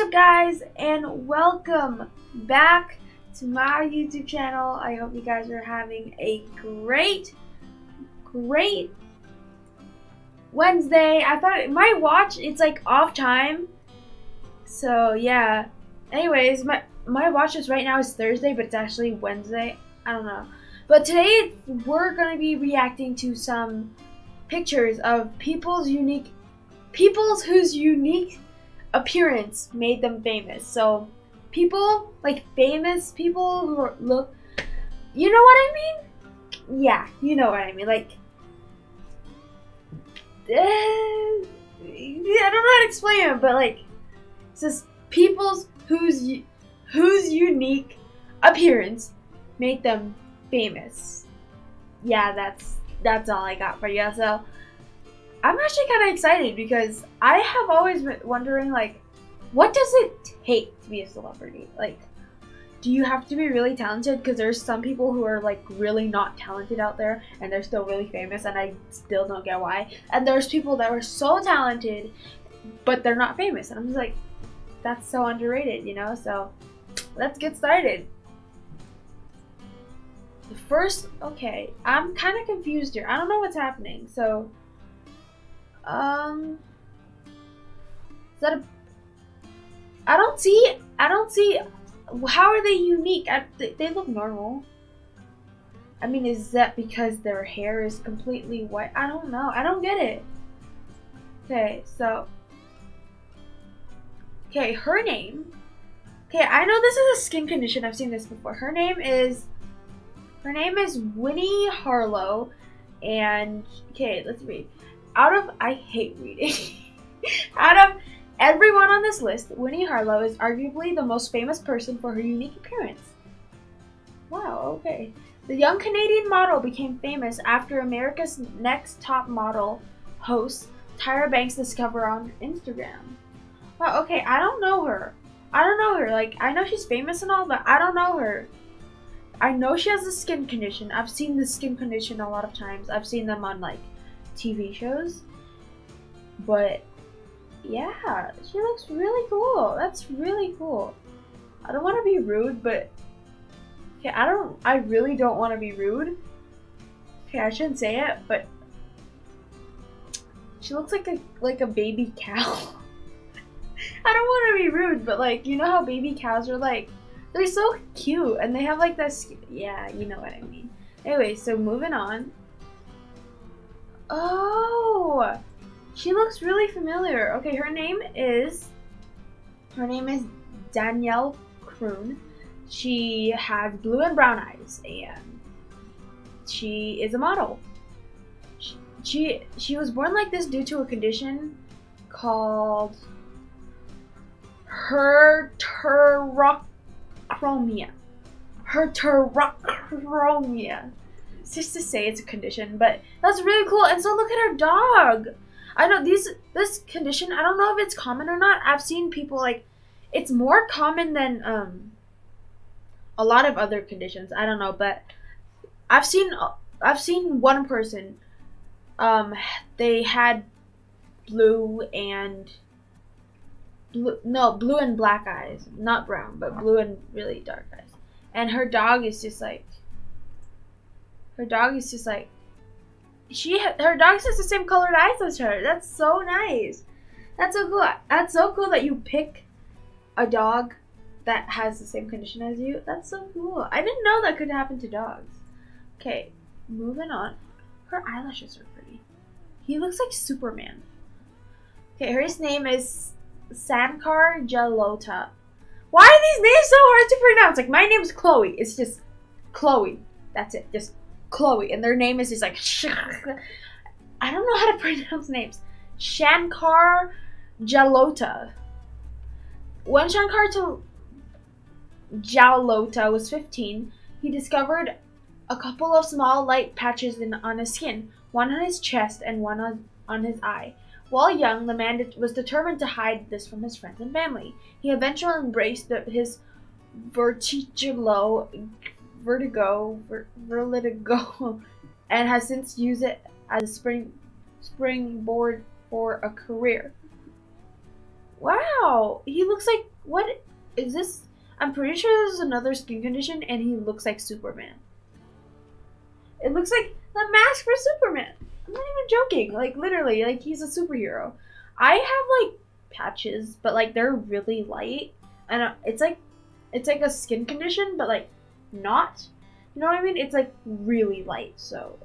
up, guys, and welcome back to my YouTube channel. I hope you guys are having a great Wednesday. I thought my watch, it's like off time, so yeah. Anyways, my watch is right now is Thursday, but it's actually Wednesday. I don't know, but today we're gonna be reacting to some pictures of people's whose unique appearance made them famous. So people, like famous people who look, you know what I mean? Yeah, you know what I mean. Like, I don't know how to explain it, but like, it's just people's whose unique appearance made them famous. Yeah, that's all I got for you. So I'm actually kind of excited because I have always been wondering, like, what does it take to be a celebrity? Like, do you have to be really talented? Because there's some people who are, like, really not talented out there, and they're still really famous, and I still don't get why. And there's people that are so talented, but they're not famous. And I'm just like, that's so underrated, you know? So, let's get started. Okay, I'm kind of confused here. I don't know what's happening, so... is that I don't see, how are they unique? They look normal. I mean, is that because their hair is completely white? I don't know. I don't get it. Okay, so. Okay, her name. Okay, I know this is a skin condition. I've seen this before. Her name is Winnie Harlow. And, okay, let's read. I hate reading. Out of everyone on this list, Winnie Harlow is arguably the most famous person for her unique appearance. Wow, okay. The young Canadian model became famous after America's Next Top Model host Tyra Banks discovered her on Instagram. Wow, okay, I don't know her. Like, I know she's famous and all, but I don't know her. I know she has a skin condition. I've seen the skin condition a lot of times. I've seen them on, like, TV shows, but yeah, she looks really cool. That's really cool. I don't want to be rude, but okay, I really don't want to be rude. Okay, I shouldn't say it, but she looks like a baby cow. I don't want to be rude, but like, you know how baby cows are like, they're so cute and they have like this, yeah, you know what I mean. Anyway, so moving on. Oh, she looks really familiar. Okay, her name is Danielle Kroon. She has blue and brown eyes, and she is a model. She was born like this due to a condition called heterochromia. It's just to say it's a condition, but that's really cool. And so look at her dog. I know this condition, I don't know if it's common or not. I've seen people, like, it's more common than a lot of other conditions. I don't know, but I've seen one person, they had blue and black eyes, not brown, but blue and really dark eyes. And her dog is just like her dog has the same colored eyes as her. That's so nice. That's so cool. That's so cool that you pick a dog that has the same condition as you. That's so cool. I didn't know that could happen to dogs. Okay, moving on. Her eyelashes are pretty. He looks like Superman. Okay, his name is Lhota. Why are these names so hard to pronounce? Like, my name's Chloe. It's just Chloe. That's it. Just Chloe, and their name is just like I don't know how to pronounce names. Shankar Jalota. When Shankar Jalota was 15, he discovered a couple of small light patches on his skin, one on his chest and one on his eye. While young, the man was determined to hide this from his friends and family. He eventually embraced his vertigo, and has since used it as a springboard for a career. Wow, he looks like What is this? I'm pretty sure this is another skin condition, and he looks like Superman. It looks like the mask for Superman. I'm not even joking. Like, literally, like, he's a superhero. I have, like, patches, but, like, they're really light. And it's like a skin condition, but, like, not. You know what I mean? It's, like, really light, so.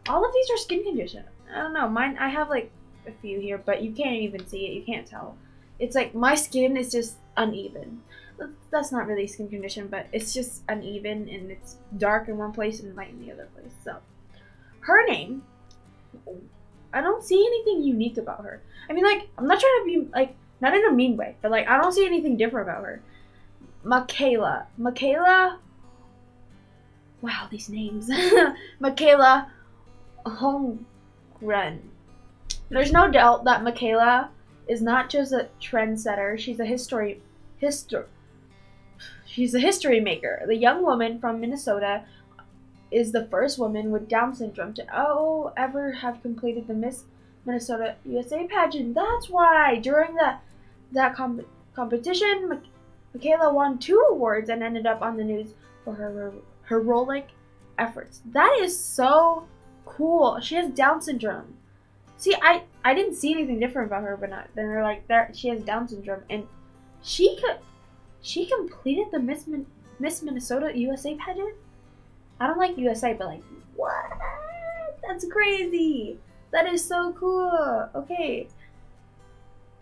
All of these are skin conditions. I don't know. Mine, I have, like, a few here, but you can't even see it. You can't tell. It's, like, my skin is just uneven. That's not really a skin condition, but it's just uneven, and it's dark in one place and light in the other place. So, her name, I don't see anything unique about her. I mean, like, I'm not trying to be, like, not in a mean way, but, like, I don't see anything different about her. Mikayla. Wow, these names. Mikayla Mckaela. There's no doubt that Mikayla is not just a trendsetter. She's a history maker. The young woman from Minnesota is the first woman with Down syndrome to ever have completed the Miss Minnesota USA pageant. That's why during that competition, Mikayla won 2 awards and ended up on the news for her heroic efforts. That is so cool. She has Down syndrome. See, I didn't see anything different about her, but then they're like, she has Down syndrome, and she completed the Miss Minnesota USA pageant. I don't like USA, but like, what? That's crazy. That is so cool. Okay,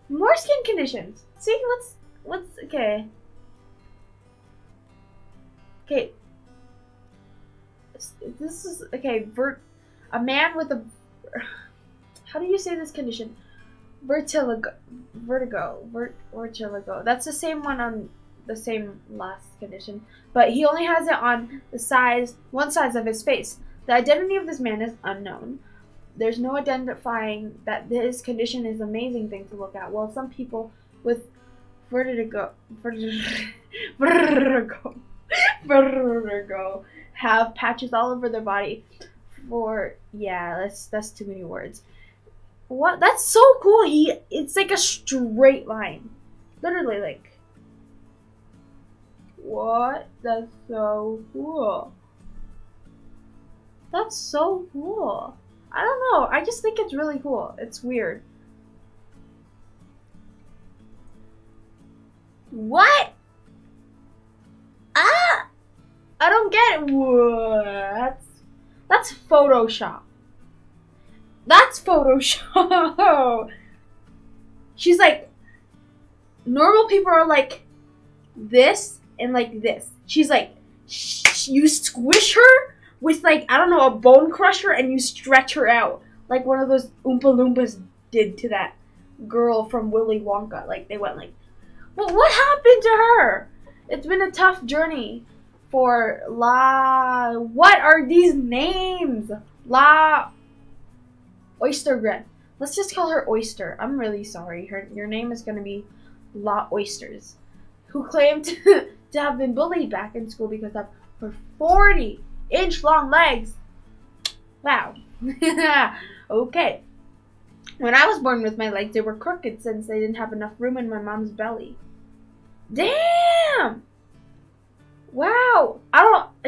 more skin conditions. See, what's okay. Okay, this is okay. A man with a, how do you say this condition? Vertigo. That's the same one on the same last condition, but he only has it on one side of his face. The identity of this man is unknown. There's no identifying that this condition is an amazing thing to look at. Well, some people with vertigo have patches all over their body. That's too many words. What? That's so cool. It's like a straight line. Literally, like. What? That's so cool. That's so cool. I don't know. I just think it's really cool. It's weird. What? Ah! I don't get it. What? That's Photoshop. That's Photoshop. She's like, normal people are like this and like this. She's like, you squish her with like, I don't know, a bone crusher, and you stretch her out. Like one of those Oompa Loompas did to that girl from Willy Wonka. Like they went like, well, what happened to her? It's been a tough journey for what are these names? Oyster Grip. Let's just call her Oyster. I'm really sorry. Your name is going to be La Oysters, who claimed to have been bullied back in school because of her 40-inch long legs. Wow. Okay. When I was born with my legs, they were crooked since they didn't have enough room in my mom's belly. Damn! Wow.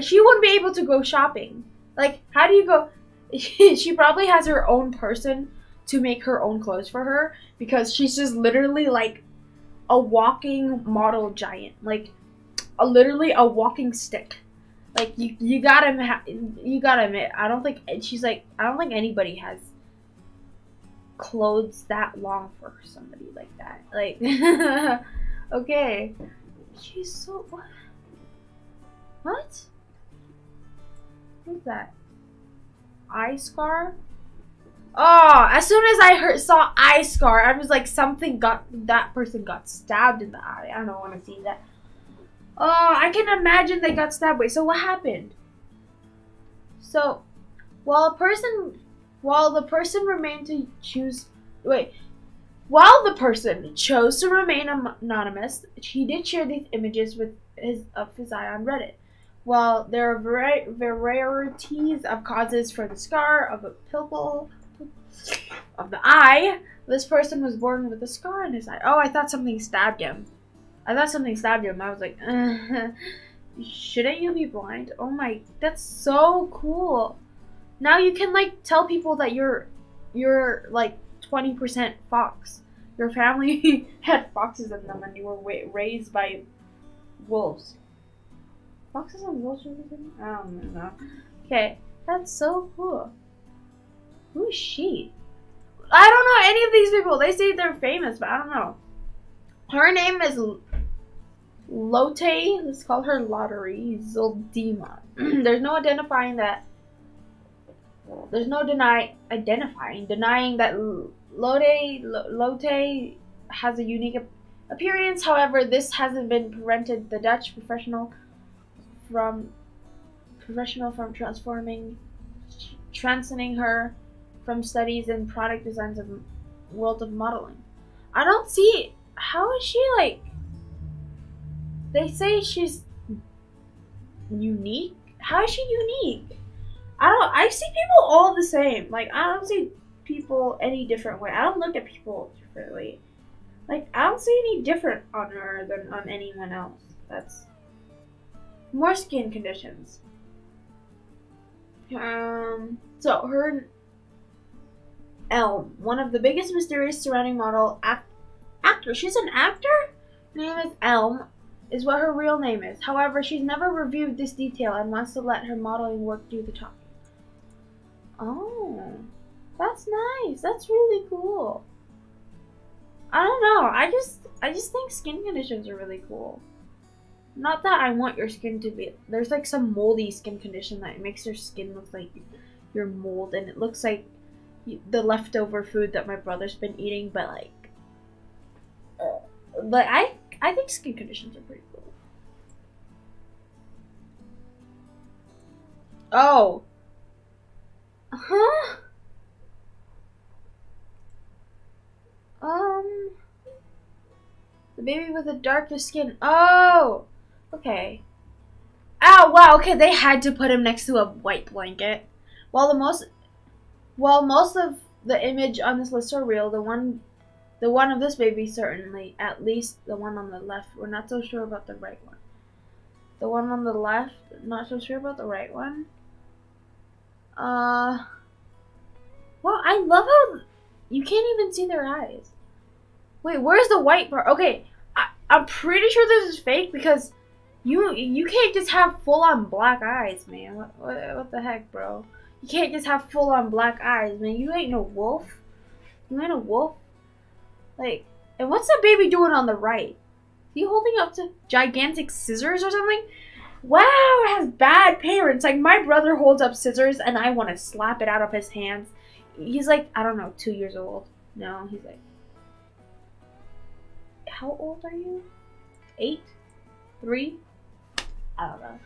She wouldn't be able to go shopping. Like, how do you go? She probably has her own person to make her own clothes for her, because she's just literally like a walking model giant. Like, literally a walking stick. Like, you gotta admit, I don't think anybody has clothes that long for somebody like that. Like, okay. She's so, what? What's that? Eye scar? Oh, as soon as I saw eye scar, I was like, that person got stabbed in the eye. I don't want to see that. Oh, I can imagine they got stabbed. Wait, so what happened? So, while the person chose to remain anonymous, he did share these images of his eye on Reddit. While there are varieties of causes for the scar of a pupil of the eye, this person was born with a scar in his eye. Oh, I thought something stabbed him. I thought something stabbed him. I was like, shouldn't you be blind? Oh my, that's so cool. Now you can like tell people that you're like 20% fox. Your family had foxes in them, and you were raised by wolves. Foxes and wolves or something? I don't know. Okay, that's so cool. Who is she? I don't know any of these people. They say they're famous, but I don't know. Her name is Lotte. Let's call her Lottery Zoldima. There's no denying that Lotte has a unique appearance. However, this hasn't been prevented the Dutch professional from transcending her from studies in product designs of world of modeling. I don't see how is she like. They say she's unique. How is she unique? I see people all the same. Like, I don't see people any different way. I don't look at people differently. Like, I don't see any different on her than on anyone else. That's more skin conditions. So her Elm, one of the biggest mysterious surrounding model actor. She's an actor? Her name is Elm, is what her real name is. However, she's never reviewed this detail and wants to let her modeling work do the talking. Oh, that's nice. That's really cool. I don't know. I just think skin conditions are really cool. Not that I want your skin to be. There's like some moldy skin condition that makes your skin look like you're mold, and it looks like the leftover food that my brother's been eating. But I think skin conditions are pretty cool. Oh. Huh? The baby with the darkest skin. Oh. Okay. Oh, wow. Okay, they had to put him next to a white blanket. While most of the image on this list are real, the one of this baby certainly, at least the one on the left. We're not so sure about the right one. The one on the left, not so sure about the right one. Well, I love how you can't even see their eyes. Wait, where's the white part? Okay, I'm pretty sure this is fake because you can't just have full-on black eyes, man. What the heck, bro? You can't just have full-on black eyes, man. You ain't no wolf. You ain't a wolf. Like, and what's the baby doing on the right? Is he holding up to gigantic scissors or something? Wow, it has bad parents. Like, my brother holds up scissors and I want to slap it out of his hands. He's like, I don't know, 2 years old. No, he's like, how old are you? 8? 3? I don't know.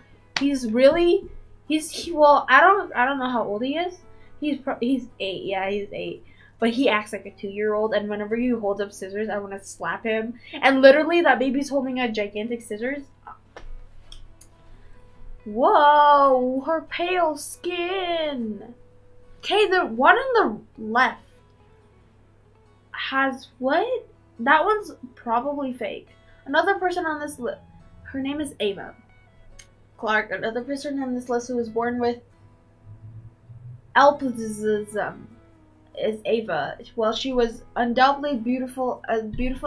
Well, I don't know how old he is. He's 8. Yeah, he's 8. But he acts like a 2-year-old, and whenever he holds up scissors, I want to slap him. And literally, that baby's holding a gigantic scissors. Whoa, her pale skin. Okay, the one on the left has what? That one's probably fake. Another person on this list, her name is Ava Clark. Another person on this list who was born with albinism is Ava. Well, she was undoubtedly a beautiful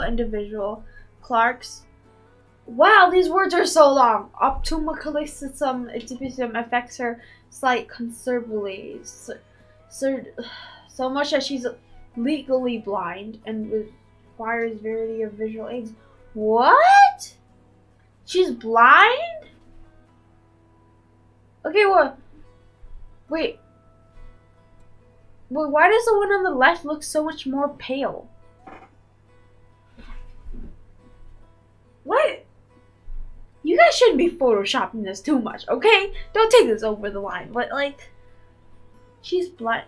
individual. Clark's. Wow, these words are so long. Optomicalism affects her sight considerably. So much that she's legally blind and requires variety of visual aids. What? She's blind? Okay, well, wait. Well, why does the one on the left look so much more pale? What? You guys shouldn't be photoshopping this too much, okay? Don't take this over the line. But, like, she's blind.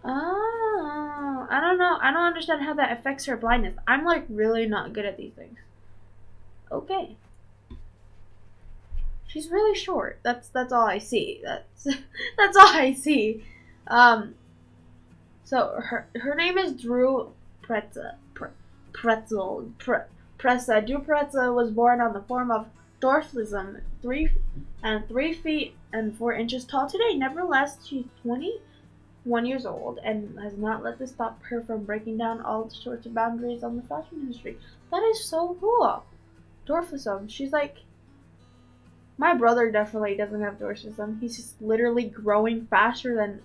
Oh, I don't know. I don't understand how that affects her blindness. I'm, like, really not good at these things. Okay. She's really short. That's all I see. That's all I see. So her name is Drew Pretzel. Pretzel was born on the form of dwarfism, 3 feet and 4 inches tall today. Nevertheless, she's 21 years old and has not let this stop her from breaking down all sorts of boundaries on the fashion industry. That is so cool. Dwarfism. She's like, my brother definitely doesn't have dwarfism. He's just literally growing faster than,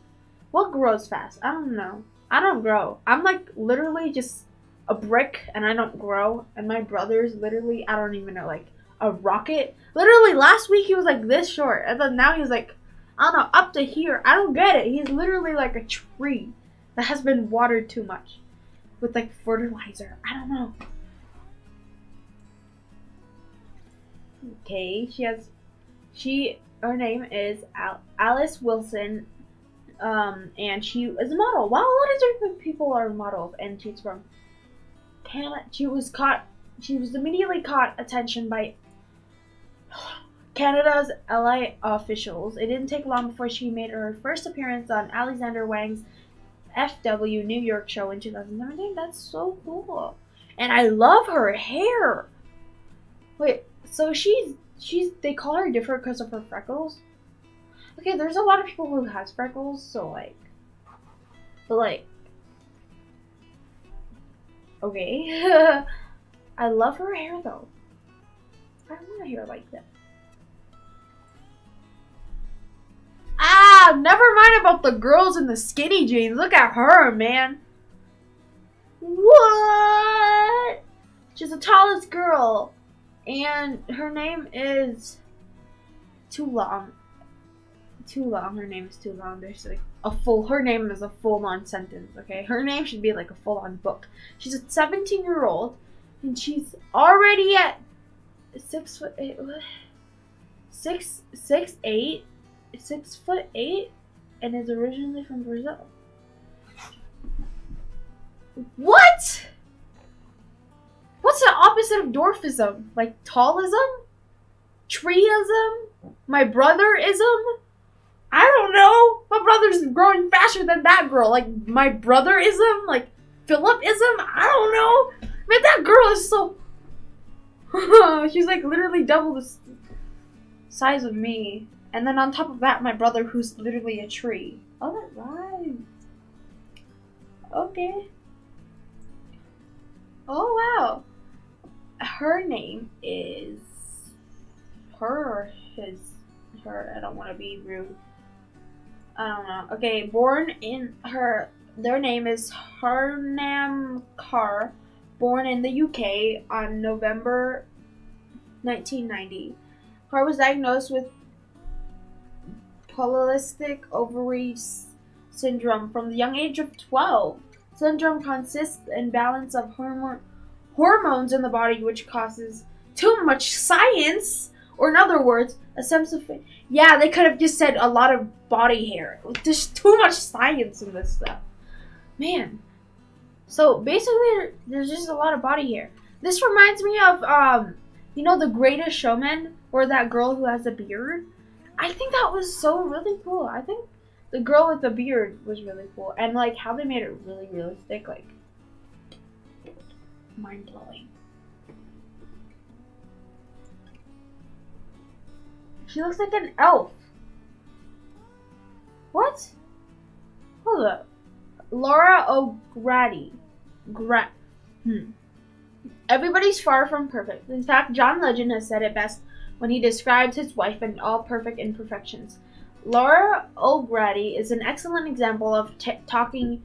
what grows fast? I don't know. I don't grow. I'm like literally just a brick and I don't grow. And my brother's literally, I don't even know, like a rocket. Literally last week he was like this short. And then now he's like, I don't know, up to here. I don't get it. He's literally like a tree that has been watered too much with like fertilizer. I don't know. Okay, her name is Alice Wilson, and she is a model. Wow, a lot of different people are models, and she's from Canada. She was immediately caught attention by Canada's LA officials. It didn't take long before she made her first appearance on Alexander Wang's FW New York show in 2017. That's so cool. And I love her hair. Wait, so they call her different because of her freckles? Okay, there's a lot of people who has freckles, so like, but like, okay. I love her hair though. I want a hair like that. Ah, never mind about the girls in the skinny jeans. Look at her, man. What? She's the tallest girl. And her name is too long. Her name is too long. There's like her name is a full-on sentence, okay? Her name should be like a full-on book. She's a 17-year-old, and she's already at 6'8", 6'8", and is originally from Brazil. What? What's the opposite of dwarfism? Like tallism? Treeism? My brotherism? I don't know. My brother's growing faster than that girl. Like my brotherism? Like Philipism? I don't know. Man, that girl is so... She's like literally double the size of me. And then on top of that, my brother who's literally a tree. Oh, that rhymes. Okay. Oh, wow. Her name is... Her, I don't want to be rude. I don't know. Okay, their name is Harnam Kaur, born in the UK on November 1990. Kaur was diagnosed with polycystic ovary syndrome from the young age of 12. Syndrome consists in balance of hormones in the body, which causes too much science, or in other words, a sense of... Yeah, they could have just said a lot of body hair. There's too much science in this stuff. Man. So, basically, there's just a lot of body hair. This reminds me of, The Greatest Showman, or that girl who has a beard. I think that was really cool. I think the girl with the beard was really cool. And, like, how they made it really realistic, like, mind-blowing. She looks like an elf. What? Hold up. Laura O'Grady. Everybody's far from perfect. In fact, John Legend has said it best when he describes his wife and all perfect imperfections. Laura O'Grady is an excellent example of taking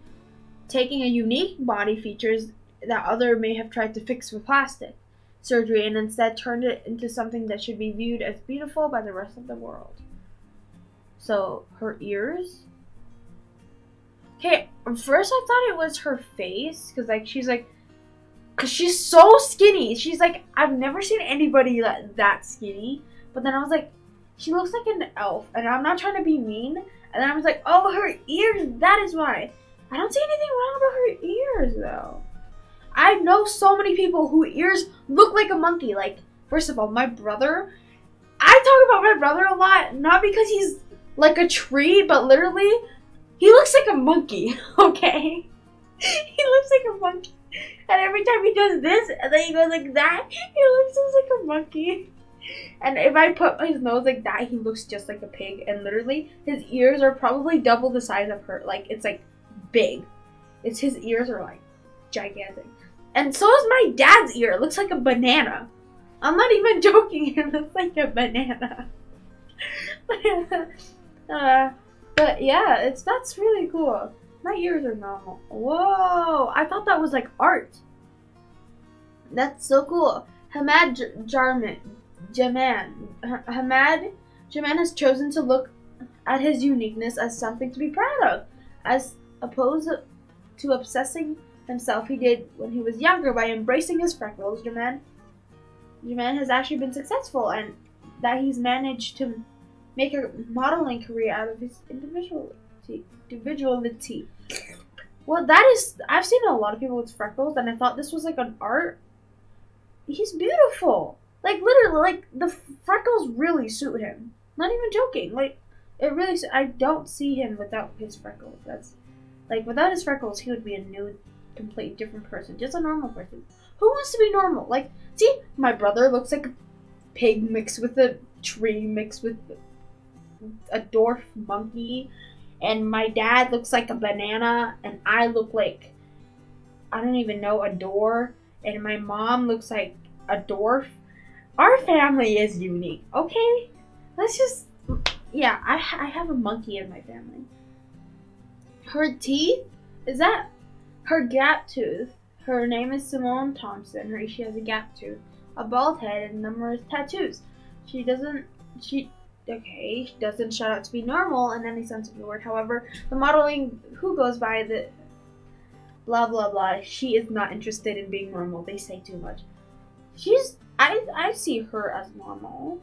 a unique body features that other may have tried to fix with plastic surgery and instead turned it into something that should be viewed as beautiful by the rest of the world. So, her ears. Okay, first I thought it was her face, because she's so skinny. She's like, I've never seen anybody that skinny. But then I was like, she looks like an elf, and I'm not trying to be mean. And then I was like, oh, her ears, that is why. I don't see anything wrong about her ears, though. I know so many people whose ears look like a monkey. Like, first of all, my brother, I talk about my brother a lot, not because he's like a tree, but literally, he looks like a monkey, okay? He looks like a monkey. And every time he does this, and then he goes like that, he looks just like a monkey. And if I put his nose like that, he looks just like a pig. And literally, his ears are probably double the size of her. Like, it's like big. His ears are like gigantic. And so is my dad's ear. It looks like a banana. I'm not even joking. It looks like a banana. But yeah, that's really cool. My ears are normal. Whoa! I thought that was like art. That's so cool. Hamad Jaman has chosen to look at his uniqueness as something to be proud of, as opposed to obsessing himself he did when he was younger by embracing his freckles. Jaman has actually been successful, and that he's managed to make a modeling career out of his individuality. Well, I've seen a lot of people with freckles, and I thought this was like an art. He's beautiful. Like, literally, like, the freckles really suit him. Not even joking. Like, it really, I don't see him without his freckles. That's, like, without his freckles, he would be a new, complete different person. Just a normal person. Who wants to be normal? Like, see, my brother looks like a pig mixed with a tree mixed with a dwarf monkey. And my dad looks like a banana. And I look like, I don't even know, a door. And my mom looks like a dwarf. Our family is unique, okay? Let's just, yeah, I have a monkey in my family. Her teeth, is that her gap tooth? Her name is Simone Thompson. She has a gap tooth, a bald head, and numerous tattoos. She doesn't shout out to be normal in any sense of the word. However, the modeling who goes by the blah blah blah, she is not interested in being normal. They say too much. I see her as normal.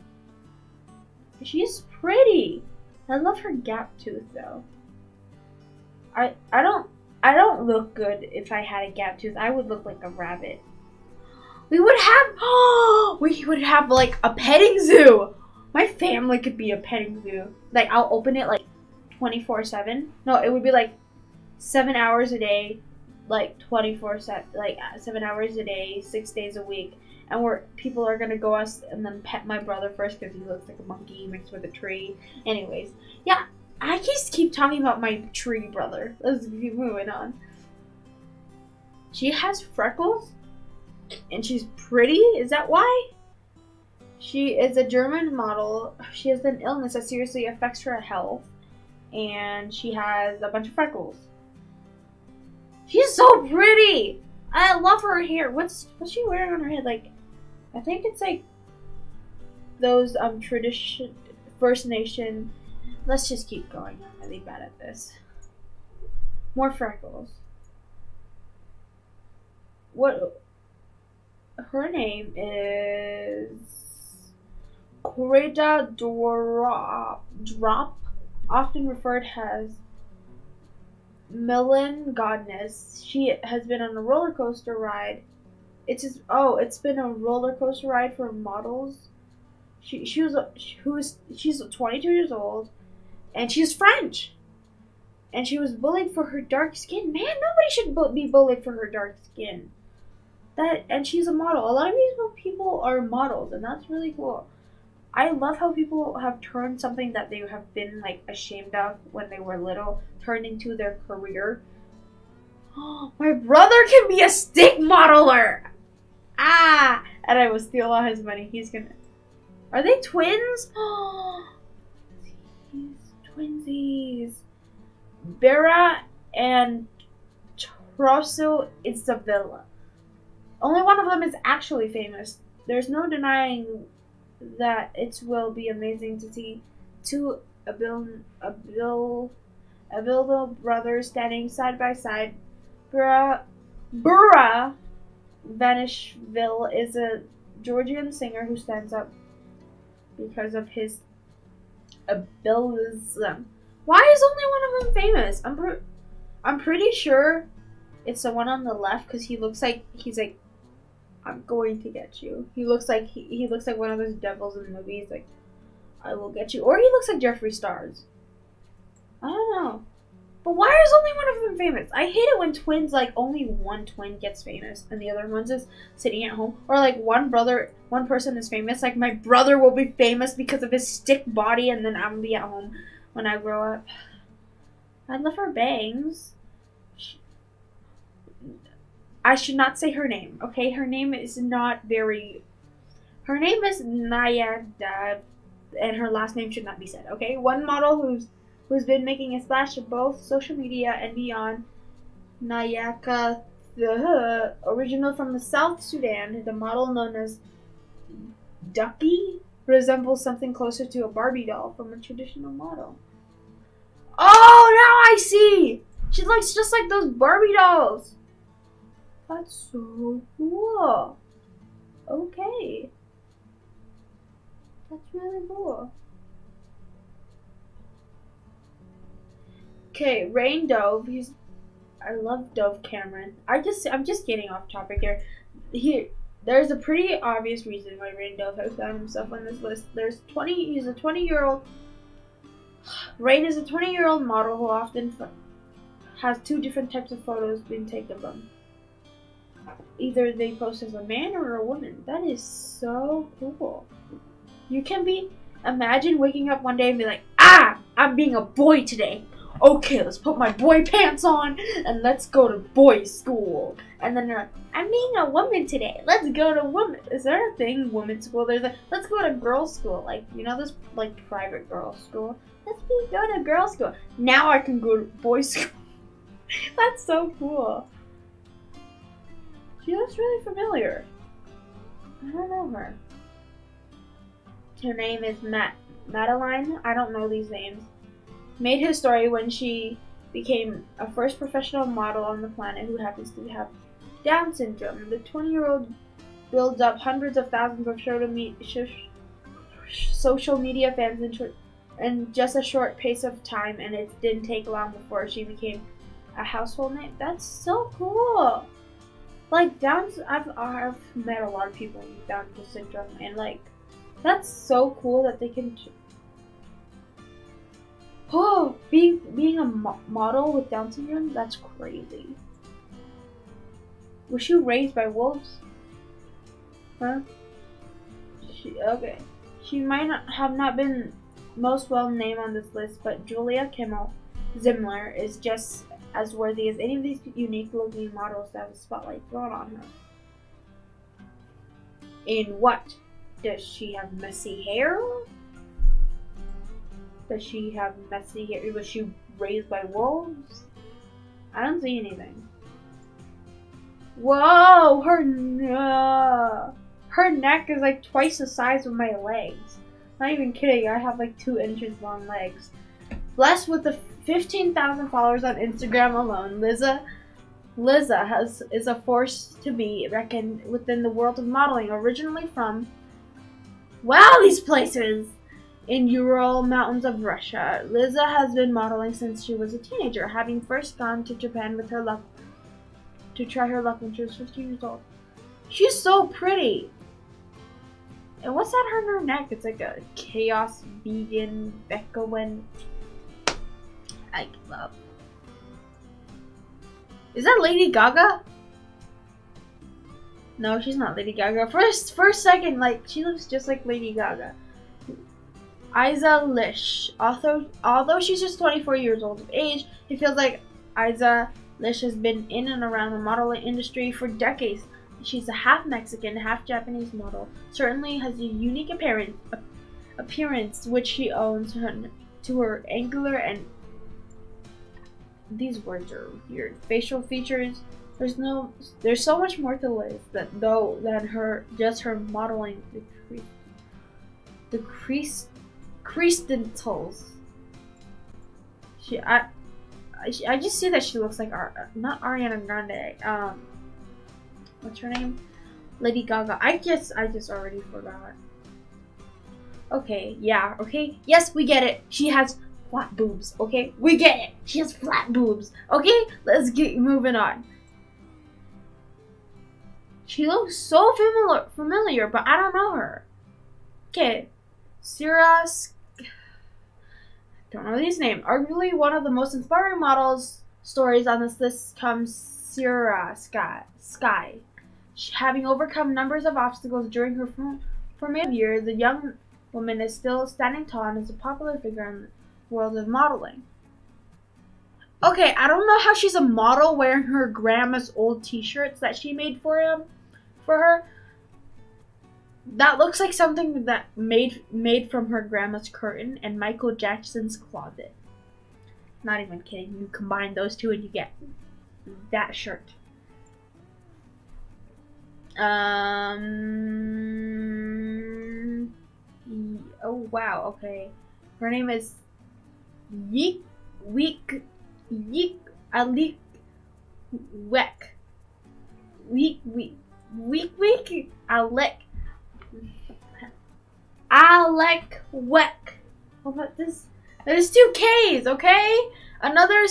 She's pretty. I love her gap tooth though. I don't look good if I had a gap tooth. I would look like a rabbit. We would have like a petting zoo. My family could be a petting zoo. Like, I'll open it like 24/7. No, it would be like 7 hours a day, like 24/7, like 7 hours a day, 6 days a week. And people are gonna go us and then pet my brother first because he looks like a monkey mixed with a tree. Anyways, yeah, I just keep talking about my tree brother. Let's keep moving on. She has freckles, and she's pretty. Is that why? She is a German model. She has an illness that seriously affects her health, and she has a bunch of freckles. She's so pretty. I love her hair. What's she wearing on her head? Like, I think it's like those tradition First Nation. Let's just keep going. I'm really bad at this. More freckles. What? Her name is Corrida Drop, often referred as Melon Godness. She has been on a roller coaster ride. It's been a roller coaster ride for models. She's 22 years old, and she's French. And she was bullied for her dark skin. Man, nobody should be bullied for her dark skin. And she's a model. A lot of these people are models, and that's really cool. I love how people have turned something that they have been like ashamed of when they were little, turned into their career. Oh, my brother can be a stick modeler! Ah! And I will steal all his money. Are they twins? Oh, he's twinsies. Bera and Trosso Isabella. Only one of them is actually famous. There's no denying that it will be amazing to see two Abildo brothers standing side by side. Bura Vanishville is a Georgian singer who stands up because of his abilism. Why is only one of them famous? I'm pretty sure it's the one on the left because he's like, I'm going to get you. He looks like he looks like one of those devils in the movies, like, I will get you. Or he looks like Jeffree Stars. I don't know. But why is only one of them famous? I hate it when twins, like, only one twin gets famous and the other one's just sitting at home. Or, like, one person is famous. Like, my brother will be famous because of his stick body, and then I'm gonna be at home when I grow up. I love her bangs. I should not say her name, okay? Her name is not very... Her name is Nayada, and her last name should not be said, okay? One model who's been making a splash of both social media and beyond, Nayaka, the original from the South Sudan, the model known as Ducky, resembles something closer to a Barbie doll from a traditional model. Oh, now I see! She looks just like those Barbie dolls. That's so cool. Okay. That's really cool. Okay, Rain Dove. I love Dove Cameron. I'm just getting off topic here. There's a pretty obvious reason why Rain Dove has found himself on this list. He's a 20-year-old. Rain is a 20-year-old model who often has two different types of photos being taken of them. Either they post as a man or a woman. That is so cool. You can imagine waking up one day and be like, I'm being a boy today. Okay, let's put my boy pants on and let's go to boys' school. And then they're like, I'm being a woman today. Let's go to woman. Is there a thing, women's school? There's like, let's go to girls' school. Like, you know, this like private girls' school. Let's go to girls' school. Now I can go to boys' school. That's so cool. She looks really familiar. I don't know her. Her name is Madeline. I don't know these names. Made history when she became a first professional model on the planet who happens to have Down syndrome. The 20-year-old builds up hundreds of thousands of social media fans in just a short pace of time, and it didn't take long before she became a household name. That's so cool. Like, I've met a lot of people with Down syndrome, and like, that's so cool that they can. Being a model with Down syndrome, that's crazy. Was she raised by wolves? Huh? Okay. She might not have been most well named on this list, but Julia Kimmel Zimler is just as worthy as any of these unique looking models that have a spotlight thrown on her. In what? Does she have messy hair? Does she have messy hair? Was she raised by wolves? I don't see anything. Whoa! Her neck is like twice the size of my legs. Not even kidding, I have like 2 inches long legs. Blessed with the 15,000 followers on Instagram alone, Lizza is a force to be reckoned within the world of modeling. Originally from, these places! In Ural Mountains of Russia, Lizza has been modeling since she was a teenager, having first gone to Japan with her luck to try her luck when she was 15 years old. She's so pretty! And what's that on her neck? It's like a chaos vegan Beckowen. I give up. Is that Lady Gaga? No, she's not Lady Gaga. First second, like, she looks just like Lady Gaga. Isa Lish. Although she's just 24 years old of age, it feels like Isa Lish has been in and around the modeling industry for decades. She's a half Mexican, half Japanese model. Certainly has a unique appearance which she owns to her angular and these words are weird. Facial features. There's so much more to Liz than her modeling the creastentals. I just see that she looks like not Ariana Grande. What's her name? Lady Gaga. I just already forgot. Okay, yeah, okay. Yes, we get it. She has flat boobs, okay? We get it. She has flat boobs, okay? Let's get moving on. She looks so familiar, but I don't know her. Okay, Sarah Don't know these names. Arguably one of the most inspiring models stories on this list comes Sierra Sky. Having overcome numbers of obstacles during her formative years, the young woman is still standing tall and is a popular figure in the world of modeling. Okay, I don't know how she's a model wearing her grandma's old t-shirts that she made for her. That looks like something that made from her grandma's curtain and Michael Jackson's closet. Not even kidding. You combine those two and you get that shirt. Oh wow. Okay. Her name is Alec Weck. What about this? There's 2 K's, okay? Another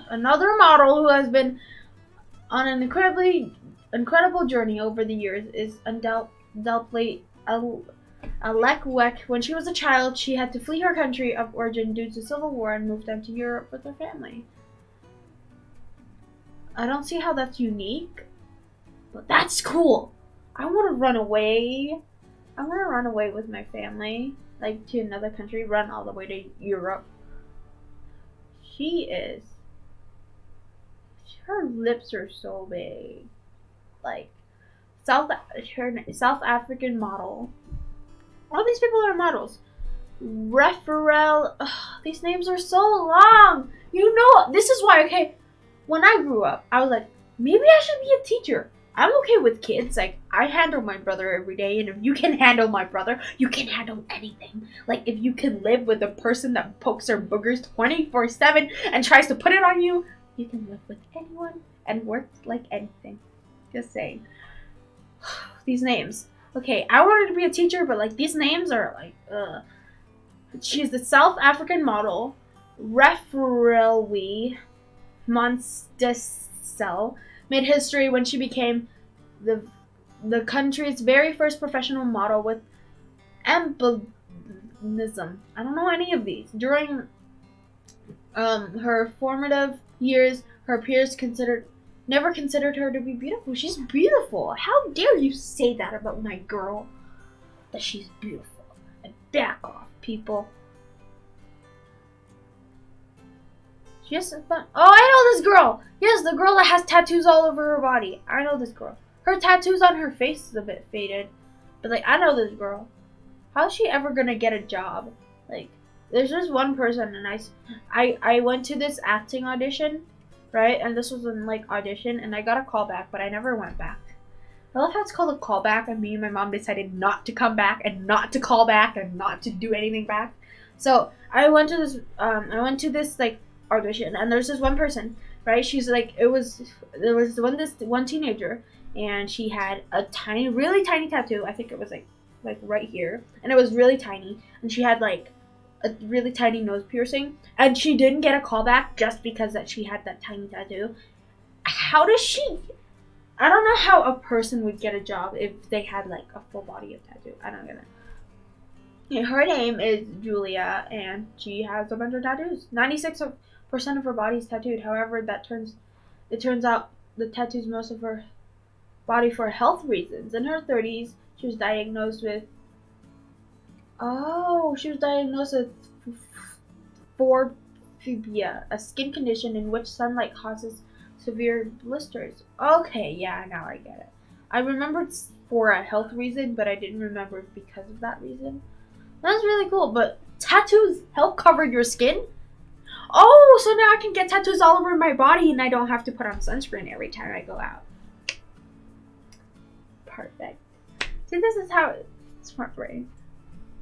another model who has been on an incredible journey over the years is undoubtedly Alec Weck. When she was a child, she had to flee her country of origin due to civil war and moved down to Europe with her family. I don't see how that's unique, but that's cool. I want to run away. I want to run away with my family, like to another country, run all the way to Europe. Her lips are so big. Like, South African model. All these people are models. These names are so long. You know, this is why, okay, when I grew up, I was like, maybe I should be a teacher. I'm okay with kids. Like, I handle my brother every day, and if you can handle my brother, you can handle anything. Like, if you can live with a person that pokes their boogers 24/7 and tries to put it on you, you can live with anyone and work like anything. Just saying. These names. Okay, I wanted to be a teacher, but like these names are like, ugh. She's the South African model, Referelwe Monstesel, made history when she became the country's very first professional model with albinism. I don't know any of these. During her formative years, her peers never considered her to be beautiful. She's beautiful. How dare you say that about my girl? That she's beautiful. And back off, people. Yes, oh, I know this girl. Yes, the girl that has tattoos all over her body. I know this girl. Her tattoos on her face is a bit faded, but like I know this girl. How's she ever gonna get a job? Like, there's just one person, and I went to this acting audition, right? And this was in like audition, and I got a call back, but I never went back. I love how it's called a callback, and me and my mom decided not to come back and not to call back and not to do anything back. So I went to this like audition, and there's this one person, right? She's like, there was this one teenager, and she had a really tiny tattoo. I think it was like right here, and it was really tiny, and she had like a really tiny nose piercing, and she didn't get a call back just because that she had that tiny tattoo. How does she? I don't know how a person would get a job if they had like a full body of tattoo. I don't get it. Yeah, her name is Julia, and she has a bunch of tattoos. 96% of her body is tattooed. However, it turns out the tattoos most of her body for health reasons. In her 30s, she was diagnosed with photophobia, a skin condition in which sunlight causes severe blisters. Okay, yeah, now I get it. I remembered for a health reason, but I didn't remember because of that reason. That's really cool, but tattoos help cover your skin? Oh, so now I can get tattoos all over my body and I don't have to put on sunscreen every time I go out. Perfect. See, this is how it's smart brain.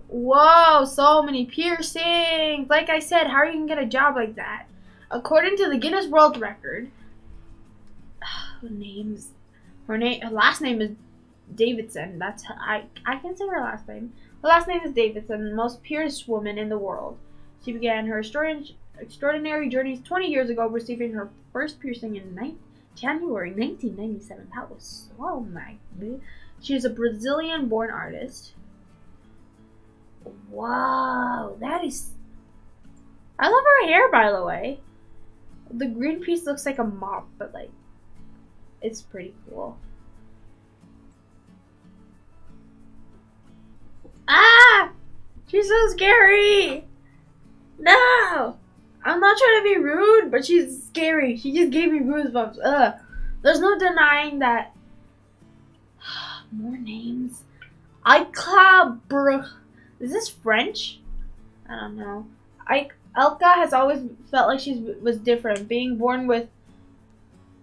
Whoa, so many piercings. Like I said, how are you going to get a job like that? According to the Guinness World Record, her last name is Davidson. I can't say her last name. Her last name is Davidson, the most pierced woman in the world. She began her extraordinary journeys 20 years ago, receiving her first piercing in January 1997. That was so nice. She is a Brazilian-born artist. Wow, that is... I love her hair, by the way. The green piece looks like a mop, but like, it's pretty cool. Ah! She's so scary! No! I'm not trying to be rude, but she's scary. She just gave me goosebumps. Ugh. There's no denying that. More names. Burt. Is this French? I don't know. Elka has always felt like she was different, being born with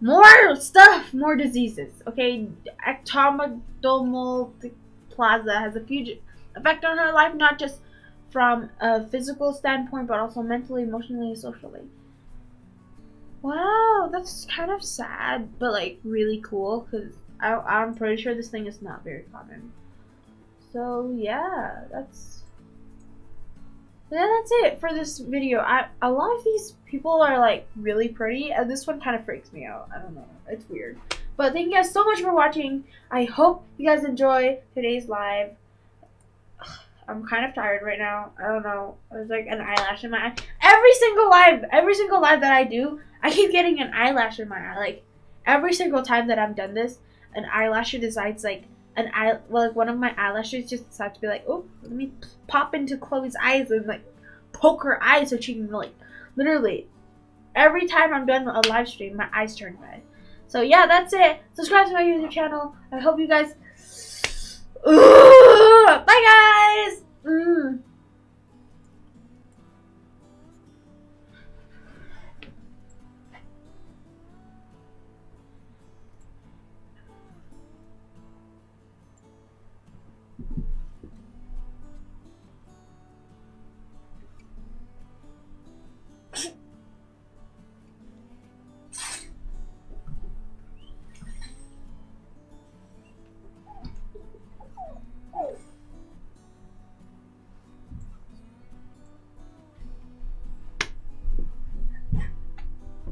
more stuff, more diseases. Okay, ectodermal plaza has a huge effect on her life, not just from a physical standpoint, but also mentally, emotionally, and socially. Wow, that's kind of sad, but like really cool, because I'm pretty sure this thing is not very common. So yeah, that's it for this video. A lot of these people are like really pretty, and this one kind of freaks me out. I don't know, it's weird. But thank you guys so much for watching. I hope you guys enjoy today's live. I'm kind of tired right now. I don't know. There's like an eyelash in my eye. Every single live that I do, I keep getting an eyelash in my eye. Like every single time that I've done this, an eyelasher decides like one of my eyelashes just decides to be like, oh, let me pop into Chloe's eyes and like poke her eyes so she can like literally every time I'm done a live stream, my eyes turn red. So yeah, that's it. Subscribe to my YouTube channel. I hope you guys. Bye guys.